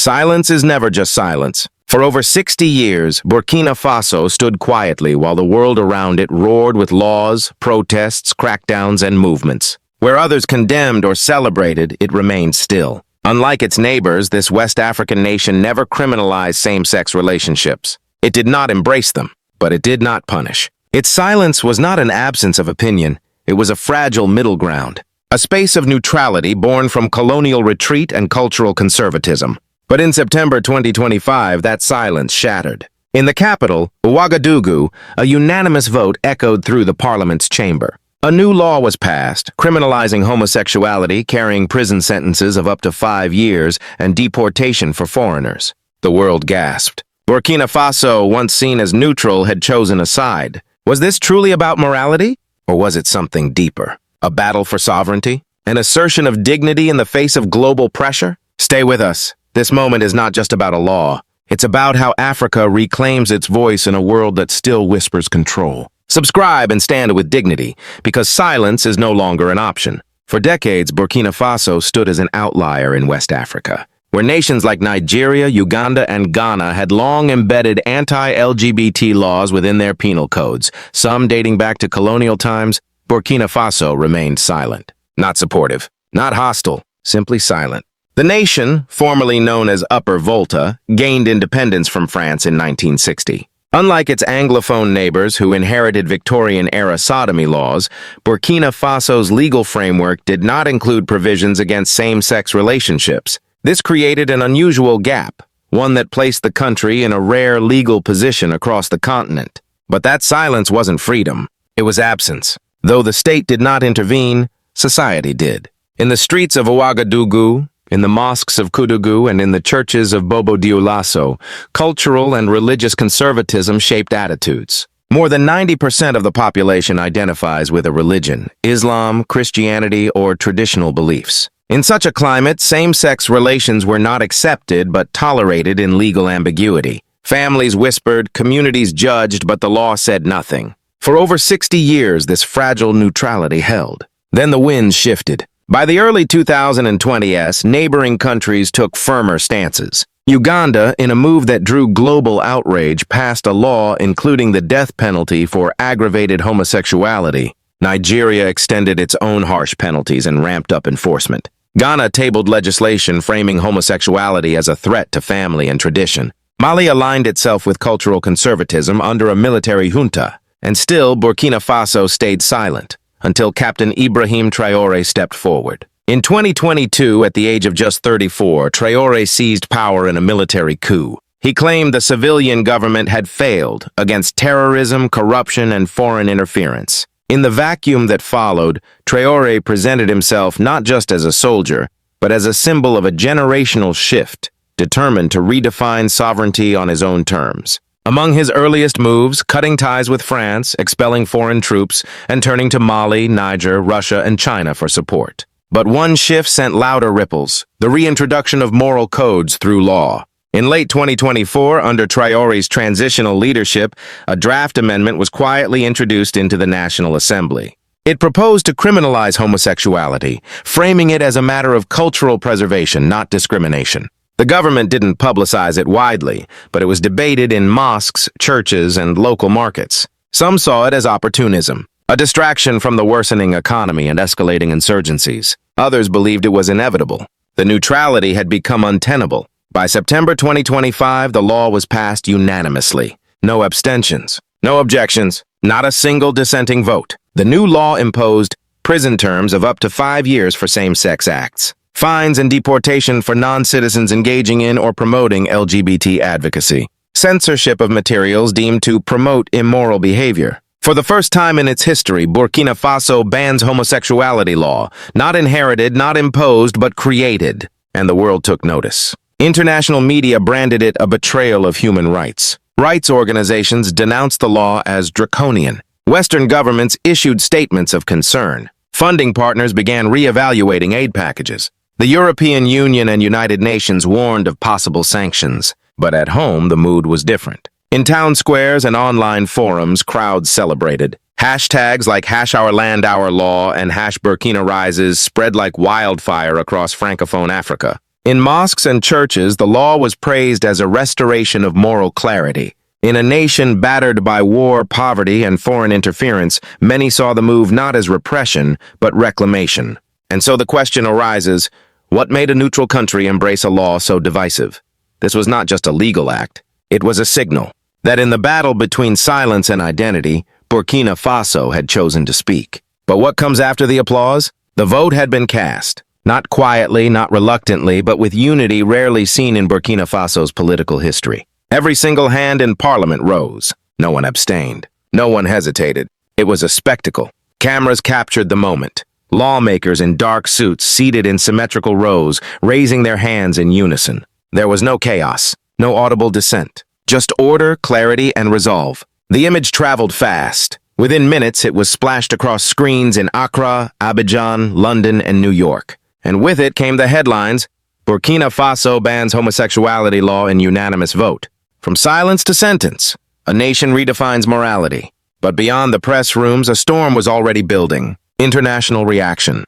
Silence is never just silence. For over 60 years, Burkina Faso stood quietly while the world around it roared with laws, protests, crackdowns, and movements. Where others condemned or celebrated, it remained still. Unlike its neighbors, this West African nation never criminalized same-sex relationships. It did not embrace them, but it did not punish. Its silence was not an absence of opinion. It was a fragile middle ground, a space of neutrality born from colonial retreat and cultural conservatism. But in September 2025, that silence shattered. In the capital, Ouagadougou, a unanimous vote echoed through the parliament's chamber. A new law was passed, criminalizing homosexuality, carrying prison sentences of up to 5 years, and deportation for foreigners. The world gasped. Burkina Faso, once seen as neutral, had chosen a side. Was this truly about morality? Or was it something deeper? A battle for sovereignty? An assertion of dignity in the face of global pressure? Stay with us. This moment is not just about a law. It's about how Africa reclaims its voice in a world that still whispers control. Subscribe and stand with dignity, because silence is no longer an option. For decades, Burkina Faso stood as an outlier in West Africa, where nations like Nigeria, Uganda, and Ghana had long embedded anti-LGBT laws within their penal codes, some dating back to colonial times. Burkina Faso remained silent. Not supportive, not hostile, simply silent. The nation, formerly known as Upper Volta, gained independence from France in 1960. Unlike its Anglophone neighbors who inherited Victorian-era sodomy laws, Burkina Faso's legal framework did not include provisions against same-sex relationships. This created an unusual gap, one that placed the country in a rare legal position across the continent. But that silence wasn't freedom. It was absence. Though the state did not intervene, society did. In the streets of Ouagadougou, in the mosques of Koudougou, and in the churches of Bobo Dioulasso, cultural and religious conservatism shaped attitudes. More than 90% of the population identifies with a religion, Islam, Christianity, or traditional beliefs. In such a climate, same-sex relations were not accepted but tolerated in legal ambiguity. Families whispered, communities judged, but the law said nothing. For over 60 years, this fragile neutrality held. Then the winds shifted. By the early 2020s, neighboring countries took firmer stances. Uganda, in a move that drew global outrage, passed a law including the death penalty for aggravated homosexuality. Nigeria extended its own harsh penalties and ramped up enforcement. Ghana tabled legislation framing homosexuality as a threat to family and tradition. Mali aligned itself with cultural conservatism under a military junta. And still, Burkina Faso stayed silent, until Captain Ibrahim Traoré stepped forward. In 2022, at the age of just 34, Traoré seized power in a military coup. He claimed the civilian government had failed against terrorism, corruption, and foreign interference. In the vacuum that followed, Traoré presented himself not just as a soldier, but as a symbol of a generational shift, determined to redefine sovereignty on his own terms. Among his earliest moves, cutting ties with France, expelling foreign troops, and turning to Mali, Niger, Russia, and China for support. But one shift sent louder ripples, the reintroduction of moral codes through law. In late 2024, under Traoré's transitional leadership, a draft amendment was quietly introduced into the National Assembly. It proposed to criminalize homosexuality, framing it as a matter of cultural preservation, not discrimination. The government didn't publicize it widely, but it was debated in mosques, churches, and local markets. Some saw it as opportunism, a distraction from the worsening economy and escalating insurgencies. Others believed it was inevitable. The neutrality had become untenable. By September 2025, the law was passed unanimously. No abstentions, no objections, not a single dissenting vote. The new law imposed prison terms of up to 5 years for same-sex acts, fines and deportation for non-citizens engaging in or promoting LGBT advocacy, censorship of materials deemed to promote immoral behavior. For the first time in its history, Burkina Faso bans homosexuality law, not inherited, not imposed, but created, and the world took notice. International media branded it a betrayal of human rights. Rights organizations denounced the law as draconian. Western governments issued statements of concern. Funding partners began re-evaluating aid packages. The European Union and United Nations warned of possible sanctions, but at home the mood was different. In town squares and online forums, crowds celebrated. Hashtags like #OurLandOurLaw and #BurkinaRises spread like wildfire across Francophone Africa. In mosques and churches, the law was praised as a restoration of moral clarity. In a nation battered by war, poverty, and foreign interference, many saw the move not as repression, but reclamation. And so the question arises, what made a neutral country embrace a law so divisive? This was not just a legal act. It was a signal that in the battle between silence and identity, Burkina Faso had chosen to speak. But what comes after the applause? The vote had been cast. Not quietly, not reluctantly, but with unity rarely seen in Burkina Faso's political history. Every single hand in parliament rose. No one abstained. No one hesitated. It was a spectacle. Cameras captured the moment. Lawmakers in dark suits seated in symmetrical rows, raising their hands in unison. There was no chaos, no audible dissent. Just order, clarity, and resolve. The image traveled fast. Within minutes, it was splashed across screens in Accra, Abidjan, London, and New York. And with it came the headlines, Burkina Faso bans homosexuality law in unanimous vote. From silence to sentence, a nation redefines morality. But beyond the press rooms, a storm was already building. International reaction.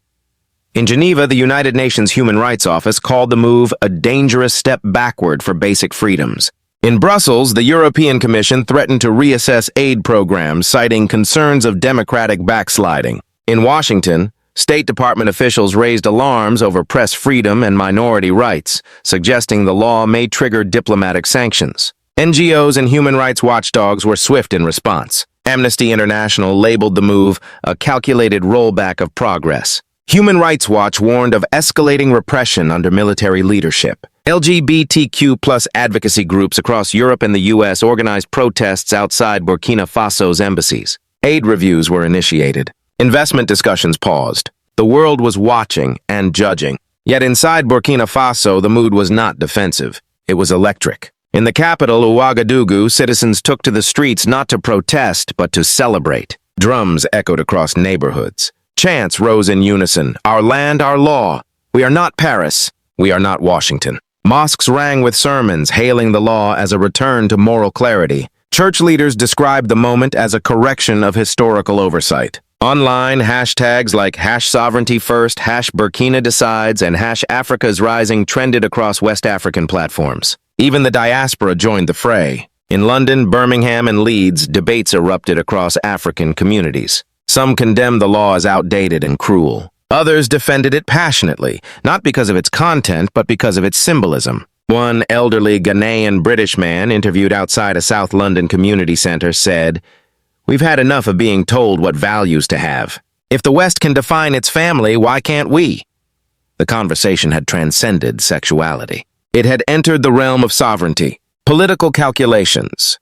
In Geneva, the United Nations Human Rights Office called the move a dangerous step backward for basic freedoms. In Brussels, the European Commission threatened to reassess aid programs, citing concerns of democratic backsliding. In Washington, State Department officials raised alarms over press freedom and minority rights, suggesting the law may trigger diplomatic sanctions. NGOs and human rights watchdogs were swift in response. Amnesty International labeled the move a calculated rollback of progress. Human Rights Watch warned of escalating repression under military leadership. LGBTQ+ advocacy groups across Europe and the U.S. organized protests outside Burkina Faso's embassies. Aid reviews were initiated. Investment discussions paused. The world was watching and judging. Yet inside Burkina Faso, the mood was not defensive. It was electric. In the capital, Ouagadougou, citizens took to the streets not to protest, but to celebrate. Drums echoed across neighborhoods. Chants rose in unison. Our land, our law. We are not Paris. We are not Washington. Mosques rang with sermons, hailing the law as a return to moral clarity. Church leaders described the moment as a correction of historical oversight. Online, hashtags like #SovereigntyFirst, #BurkinaDecides, and #AfricaIsRising trended across West African platforms. Even the diaspora joined the fray. In London, Birmingham, and Leeds, debates erupted across African communities. Some condemned the law as outdated and cruel. Others defended it passionately, not because of its content, but because of its symbolism. One elderly Ghanaian British man interviewed outside a South London community center said, "We've had enough of being told what values to have. If the West can define its family, why can't we?" The conversation had transcended sexuality. It had entered the realm of sovereignty, political calculations.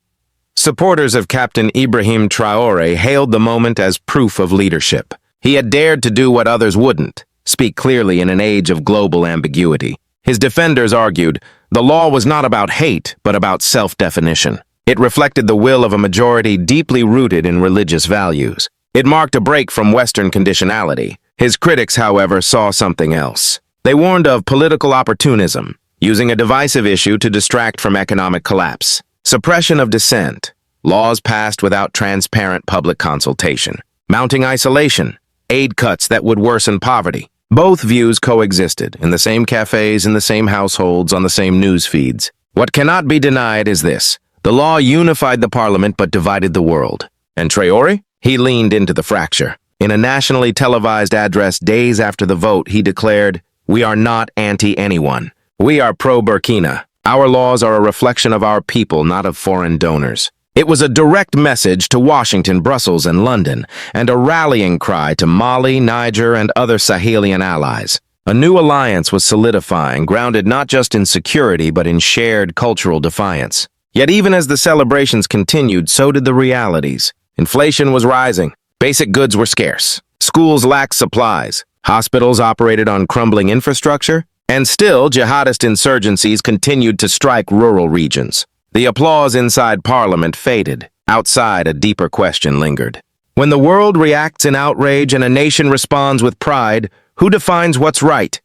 Supporters of Captain Ibrahim Traoré hailed the moment as proof of leadership. He had dared to do what others wouldn't, speak clearly in an age of global ambiguity. His defenders argued, the law was not about hate, but about self-definition. It reflected the will of a majority deeply rooted in religious values. It marked a break from Western conditionality. His critics, however, saw something else. They warned of political opportunism, using a divisive issue to distract from economic collapse. Suppression of dissent, laws passed without transparent public consultation. Mounting isolation, aid cuts that would worsen poverty. Both views coexisted, in the same cafes, in the same households, on the same news feeds. What cannot be denied is this. The law unified the parliament but divided the world. And Traoré? He leaned into the fracture. In a nationally televised address days after the vote, he declared, "We are not anti-anyone. We are pro-Burkina. Our laws are a reflection of our people, not of foreign donors." It was a direct message to Washington, Brussels, and London, and a rallying cry to Mali, Niger, and other Sahelian allies. A new alliance was solidifying, grounded not just in security, but in shared cultural defiance. Yet even as the celebrations continued, so did the realities. Inflation was rising. Basic goods were scarce. Schools lacked supplies. Hospitals operated on crumbling infrastructure. And still, jihadist insurgencies continued to strike rural regions. The applause inside Parliament faded. Outside, a deeper question lingered. When the world reacts in outrage and a nation responds with pride, who defines what's right?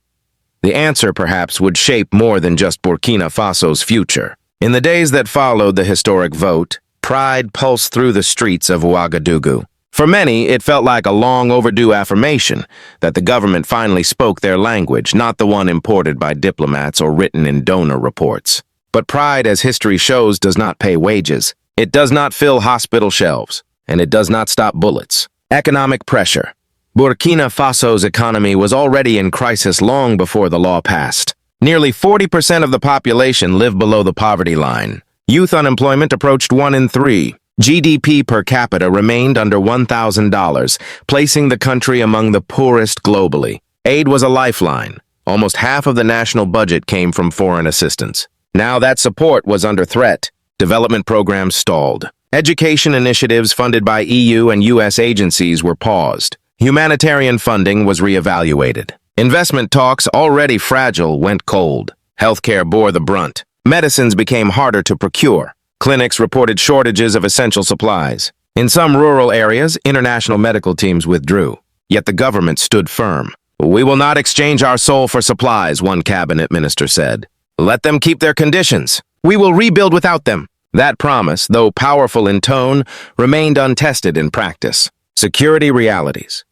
The answer, perhaps, would shape more than just Burkina Faso's future. In the days that followed the historic vote, pride pulsed through the streets of Ouagadougou. For many, it felt like a long overdue affirmation that the government finally spoke their language, not the one imported by diplomats or written in donor reports. But pride, as history shows, does not pay wages. It does not fill hospital shelves, and it does not stop bullets. Economic pressure. Burkina Faso's economy was already in crisis long before the law passed. Nearly 40% of the population lived below the poverty line. Youth unemployment approached 1 in 3. GDP per capita remained under $1,000, placing the country among the poorest globally. Aid was a lifeline. Almost half of the national budget came from foreign assistance. Now that support was under threat. Development programs stalled. Education initiatives funded by EU and US agencies were paused. Humanitarian funding was reevaluated. Investment talks, already fragile, went cold. Healthcare bore the brunt. Medicines became harder to procure. Clinics reported shortages of essential supplies. In some rural areas, international medical teams withdrew. Yet the government stood firm. "We will not exchange our soul for supplies," one cabinet minister said. "Let them keep their conditions. We will rebuild without them." That promise, though powerful in tone, remained untested in practice. Security realities.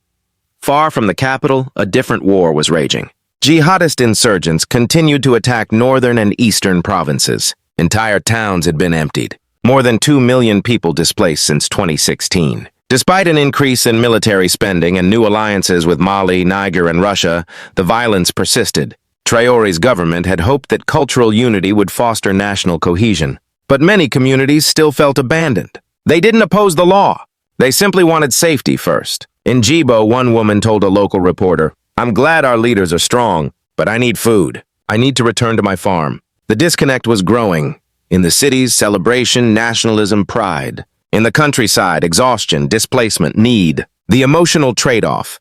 Far from the capital, a different war was raging. Jihadist insurgents continued to attack northern and eastern provinces. Entire towns had been emptied. More than 2 million people displaced since 2016. Despite an increase in military spending and new alliances with Mali, Niger, and Russia, the violence persisted. Traoré's government had hoped that cultural unity would foster national cohesion. But many communities still felt abandoned. They didn't oppose the law. They simply wanted safety first. In Jibo, one woman told a local reporter, "I'm glad our leaders are strong, but I need food. I need to return to my farm." The disconnect was growing. In the cities, celebration, nationalism, pride. In the countryside, exhaustion, displacement, need. The emotional trade-off.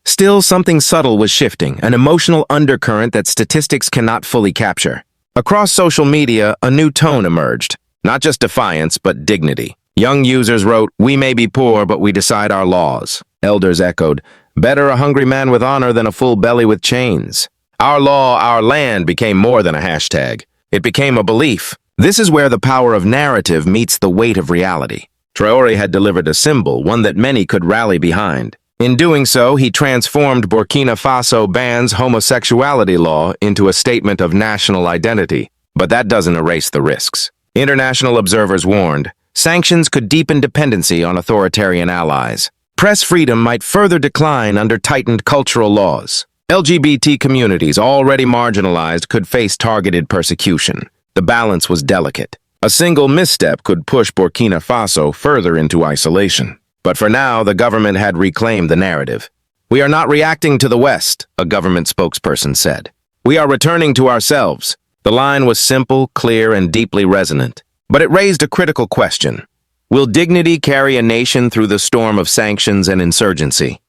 Still, something subtle was shifting, an emotional undercurrent that statistics cannot fully capture. Across social media, a new tone emerged. Not just defiance, but dignity. Young users wrote, "We may be poor, but we decide our laws." Elders echoed, "Better a hungry man with honor than a full belly with chains." Our law, our land became more than a hashtag. It became a belief. This is where the power of narrative meets the weight of reality. Traoré had delivered a symbol, one that many could rally behind. In doing so, he transformed Burkina Faso bans homosexuality law into a statement of national identity. But that doesn't erase the risks. International observers warned, sanctions could deepen dependency on authoritarian allies. Press freedom might further decline under tightened cultural laws. LGBT communities, already marginalized, could face targeted persecution. The balance was delicate. A single misstep could push Burkina Faso further into isolation. But for now, the government had reclaimed the narrative. "We are not reacting to the West," a government spokesperson said. "We are returning to ourselves." The line was simple, clear, and deeply resonant. But it raised a critical question. Will dignity carry a nation through the storm of sanctions and insurgency?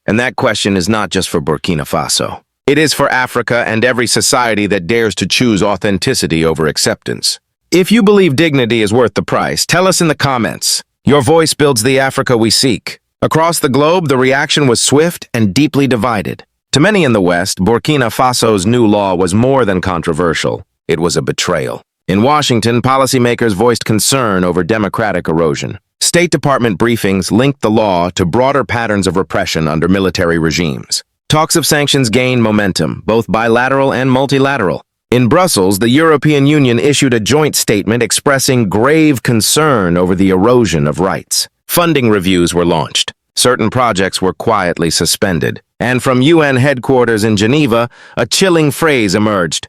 And that question is not just for Burkina Faso. It is for Africa and every society that dares to choose authenticity over acceptance. If you believe dignity is worth the price, tell us in the comments. Your voice builds the Africa we seek. Across the globe, the reaction was swift and deeply divided. To many in the West, Burkina Faso's new law was more than controversial. It was a betrayal. In Washington, policymakers voiced concern over democratic erosion. State Department briefings linked the law to broader patterns of repression under military regimes. Talks of sanctions gained momentum, both bilateral and multilateral. In Brussels, the European Union issued a joint statement expressing grave concern over the erosion of rights. Funding reviews were launched. Certain projects were quietly suspended. And from UN headquarters in Geneva, a chilling phrase emerged.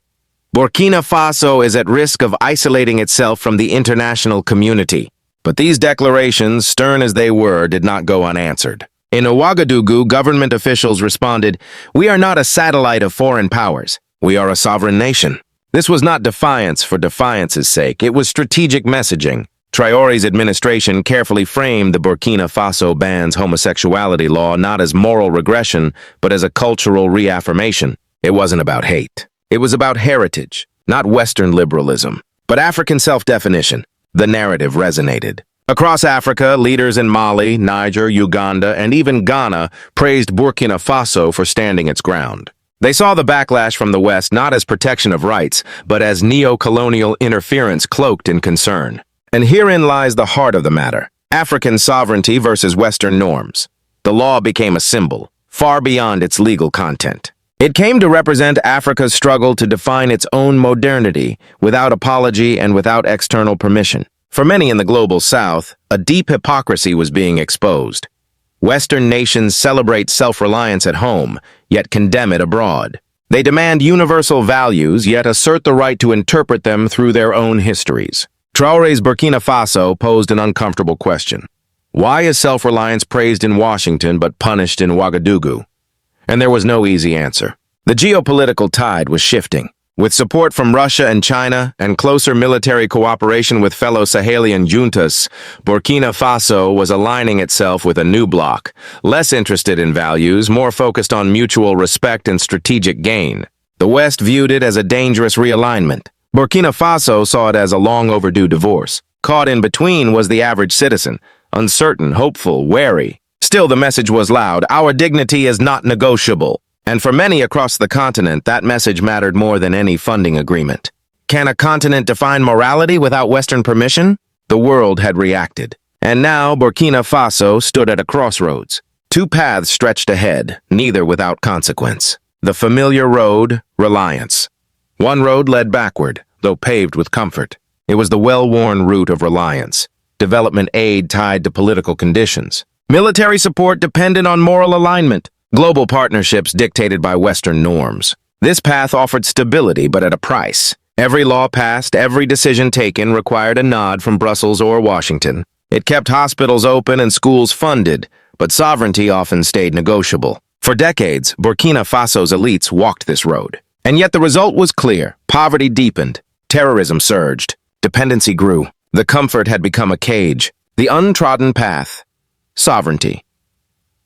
Burkina Faso is at risk of isolating itself from the international community. But these declarations, stern as they were, did not go unanswered. In Ouagadougou, government officials responded, "We are not a satellite of foreign powers. We are a sovereign nation." This was not defiance for defiance's sake. It was strategic messaging. Traoré's administration carefully framed the Burkina Faso bans homosexuality law not as moral regression, but as a cultural reaffirmation. It wasn't about hate. It was about heritage, not Western liberalism, but African self-definition. The narrative resonated. Across Africa, leaders in Mali, Niger, Uganda, and even Ghana praised Burkina Faso for standing its ground. They saw the backlash from the West not as protection of rights, but as neo-colonial interference cloaked in concern. And herein lies the heart of the matter. African sovereignty versus Western norms. The law became a symbol, far beyond its legal content. It came to represent Africa's struggle to define its own modernity without apology and without external permission. For many in the global South, a deep hypocrisy was being exposed. Western nations celebrate self-reliance at home, yet condemn it abroad. They demand universal values, yet assert the right to interpret them through their own histories. Traoré's Burkina Faso posed an uncomfortable question. Why is self-reliance praised in Washington but punished in Ouagadougou? And there was no easy answer. The geopolitical tide was shifting. With support from Russia and China and closer military cooperation with fellow Sahelian juntas, Burkina Faso was aligning itself with a new bloc, less interested in values, more focused on mutual respect and strategic gain. The West viewed it as a dangerous realignment. Burkina Faso saw it as a long overdue divorce. Caught in between was the average citizen, uncertain, hopeful, wary. Still, the message was loud: our dignity is not negotiable. And for many across the continent, that message mattered more than any funding agreement. Can a continent define morality without Western permission? The world had reacted. And now Burkina Faso stood at a crossroads. Two paths stretched ahead, neither without consequence. The familiar road, reliance. One road led backward, though paved with comfort. It was the well-worn route of reliance. Development aid tied to political conditions. Military support dependent on moral alignment. Global partnerships dictated by Western norms. This path offered stability, but at a price. Every law passed, every decision taken required a nod from Brussels or Washington. It kept hospitals open and schools funded, but sovereignty often stayed negotiable. For decades, Burkina Faso's elites walked this road. And yet the result was clear. Poverty deepened. Terrorism surged. Dependency grew. The comfort had become a cage. The untrodden path. Sovereignty.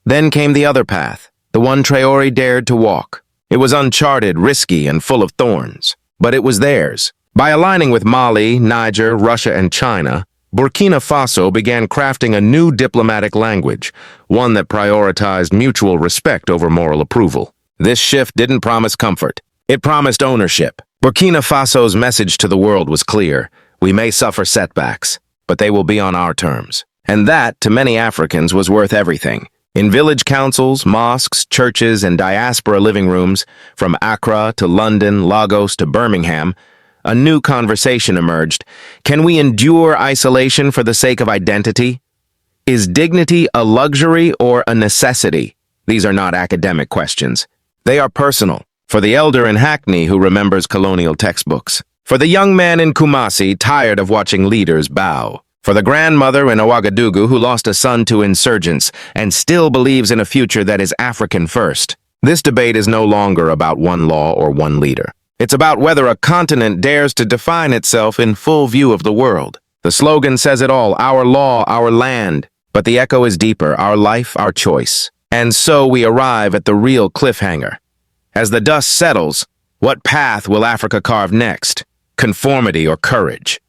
Then came the other path. The one Traoré dared to walk. It was uncharted, risky, and full of thorns. But it was theirs. By aligning with Mali, Niger, Russia, and China, Burkina Faso began crafting a new diplomatic language, one that prioritized mutual respect over moral approval. This shift didn't promise comfort. It promised ownership. Burkina Faso's message to the world was clear. We may suffer setbacks, but they will be on our terms. And that, to many Africans, was worth everything. In village councils, mosques, churches, and diaspora living rooms, from Accra to London, Lagos to Birmingham, a new conversation emerged. Can we endure isolation for the sake of identity? Is dignity a luxury or a necessity? These are not academic questions. They are personal. For the elder in Hackney who remembers colonial textbooks. For the young man in Kumasi tired of watching leaders bow. For the grandmother in Ouagadougou who lost a son to insurgents and still believes in a future that is African first. This debate is no longer about one law or one leader. It's about whether a continent dares to define itself in full view of the world. The slogan says it all: our law, our land. But the echo is deeper: our life, our choice. And so we arrive at the real cliffhanger. As the dust settles, what path will Africa carve next? Conformity or courage?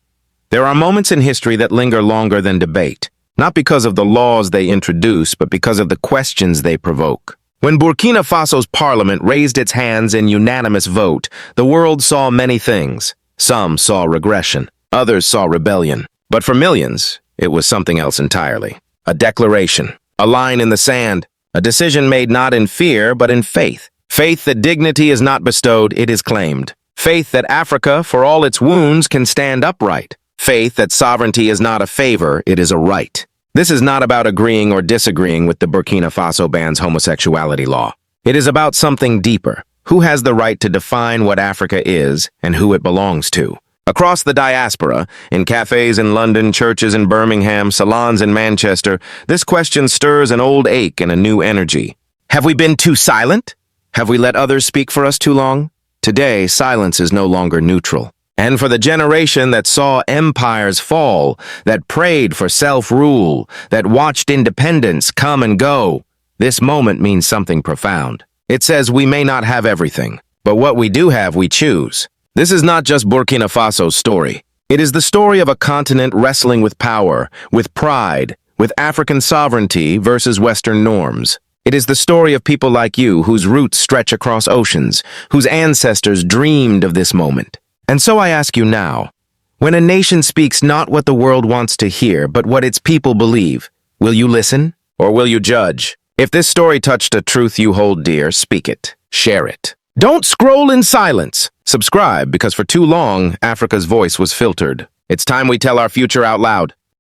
There are moments in history that linger longer than debate, not because of the laws they introduce, but because of the questions they provoke. When Burkina Faso's parliament raised its hands in unanimous vote, the world saw many things. Some saw regression, others saw rebellion. But for millions, it was something else entirely. A declaration, a line in the sand, a decision made not in fear, but in faith. Faith that dignity is not bestowed, it is claimed. Faith that Africa, for all its wounds, can stand upright. Faith that sovereignty is not a favor, it is a right. This is not about agreeing or disagreeing with the Burkina Faso bans homosexuality law. It is about something deeper. Who has the right to define what Africa is and who it belongs to? Across the diaspora, in cafes in London, churches in Birmingham, salons in Manchester, this question stirs an old ache and a new energy. Have we been too silent? Have we let others speak for us too long? Today, silence is no longer neutral. And for the generation that saw empires fall, that prayed for self-rule, that watched independence come and go, this moment means something profound. It says we may not have everything, but what we do have, we choose. This is not just Burkina Faso's story. It is the story of a continent wrestling with power, with pride, with African sovereignty versus Western norms. It is the story of people like you whose roots stretch across oceans, whose ancestors dreamed of this moment. And so I ask you now, When a nation speaks not what the world wants to hear, but what its people believe, will you listen or will you judge? If this story touched a truth you hold dear, speak it. Share it. Don't scroll in silence. Subscribe, because for too long, Africa's voice was filtered. It's time we tell our future out loud.